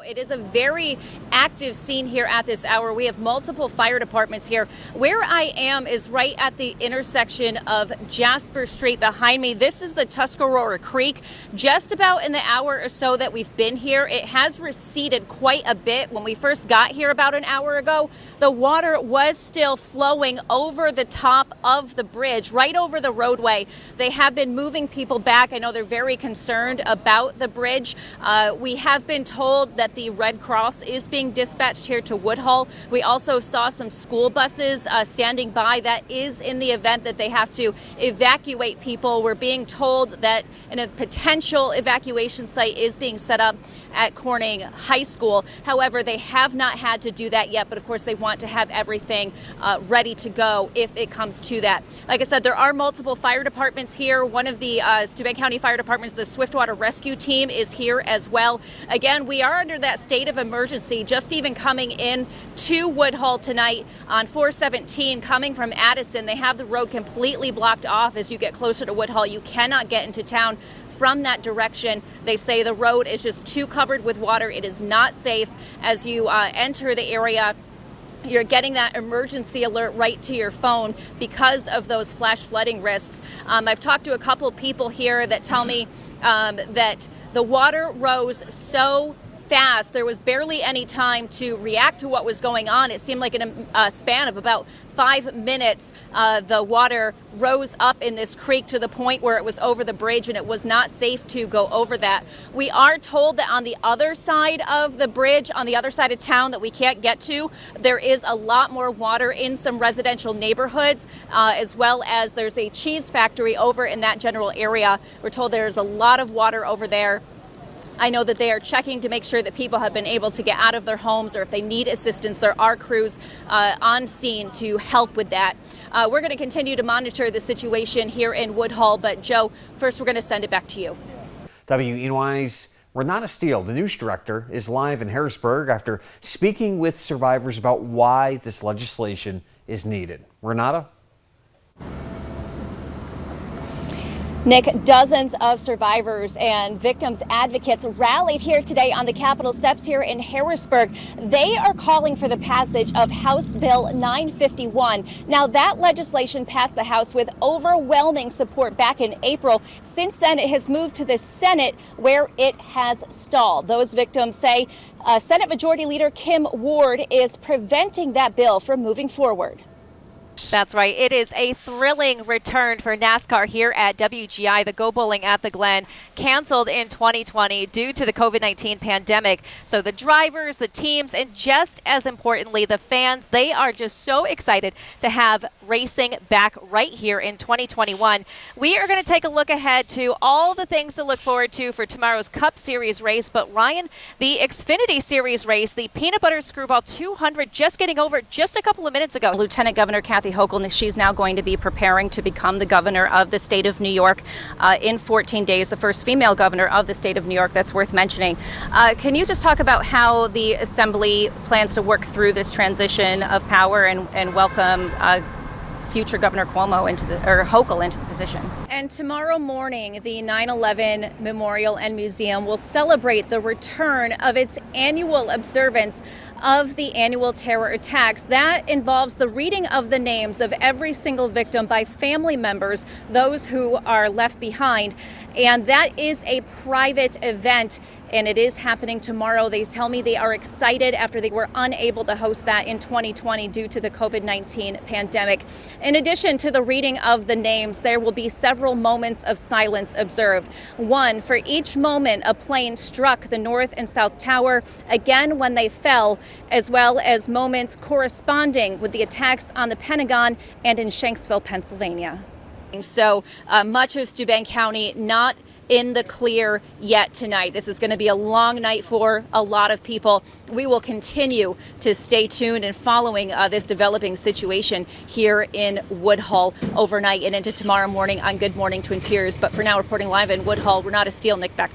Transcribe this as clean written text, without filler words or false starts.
It is a very active scene here at this hour. We have multiple fire departments here. Where I am is right at the intersection of Jasper Street behind me. This is the Tuscarora Creek. Just about in the hour or so that we've been here, it has receded quite a bit. When we first got here about an hour ago, the water was still flowing over the top of the bridge, right over the roadway. They have been moving people back. I know they're very concerned about the bridge. We have been told that the Red Cross is being dispatched here to Woodhull. We also saw some school buses standing by. That is in the event that they have to evacuate people. We're being told that a potential evacuation site is being set up at Corning High School. However, they have not had to do that yet, but of course they want to have everything ready to go if it comes to that. Like I said, there are multiple fire departments here. One of the Steuben County Fire Departments, the Swiftwater Rescue Team, is here as well. Again, we are under that state of emergency, just even coming in to Woodhull tonight on 417 coming from Addison. They have the road completely blocked off as you get closer to Woodhull. You cannot get into town from that direction. They say the road is just too covered with water. It is not safe as you enter the area. You're getting that emergency alert right to your phone because of those flash flooding risks. I've talked to a couple people here that tell me that the water rose so fast. There was barely any time to react to what was going on. It seemed like in a span of about 5 minutes, the water rose up in this creek to the point where it was over the bridge, and it was not safe to go over that. We are told that on the other side of the bridge, on the other side of town that we can't get to, there is a lot more water in some residential neighborhoods, as well as there's a cheese factory over in that general area. We're told there's a lot of water over there. I know that they are checking to make sure that people have been able to get out of their homes, or if they need assistance, there are crews on scene to help with that. We're going to continue to monitor the situation here in Woodhull, but Joe, first we're going to send it back to you. WENY's Renata Stiehl, the news director, is live in Harrisburg after speaking with survivors about why this legislation is needed. Renata? Nick, dozens of survivors and victims advocates rallied here today on the Capitol steps here in Harrisburg. They are calling for the passage of House Bill 951. Now, that legislation passed the House with overwhelming support back in April. Since then, it has moved to the Senate, where it has stalled. Those victims say Senate Majority Leader Kim Ward is preventing that bill from moving forward. That's right. It is a thrilling return for NASCAR here at WGI. The Go Bowling at the Glen canceled in 2020 due to the COVID-19 pandemic. So the drivers, the teams, and just as importantly, the fans, they are just so excited to have racing back right here in 2021. We are going to take a look ahead to all the things to look forward to for tomorrow's Cup Series race. But Ryan, the Xfinity Series race, the Peanut Butter Screwball 200, just getting over just a couple of minutes ago. Lieutenant Governor Kathy Hochul, she's now going to be preparing to become the governor of the state of New York in 14 days, the first female governor of the state of New York. That's worth mentioning. Can you just talk about how the Assembly plans to work through this transition of power and welcome future Governor Hochul into the position? And tomorrow morning, the 9/11 Memorial and Museum will celebrate the return of its annual observance of the annual terror attacks. That involves the reading of the names of every single victim by family members, those who are left behind. And that is a private event, and it is happening tomorrow. They tell me they are excited after they were unable to host that in 2020 due to the COVID-19 pandemic. In addition to the reading of the names, there will be several moments of silence observed. One for each moment a plane struck the North and South Tower, again when they fell, as well as moments corresponding with the attacks on the Pentagon and in Shanksville, Pennsylvania. So much of Steuben County not in the clear yet tonight. This is going to be a long night for a lot of people. We will continue to stay tuned and following this developing situation here in Woodhull overnight and into tomorrow morning on Good Morning Twin Tiers. But for now, reporting live in Woodhull, Renata Stiehl, Nick, back to you.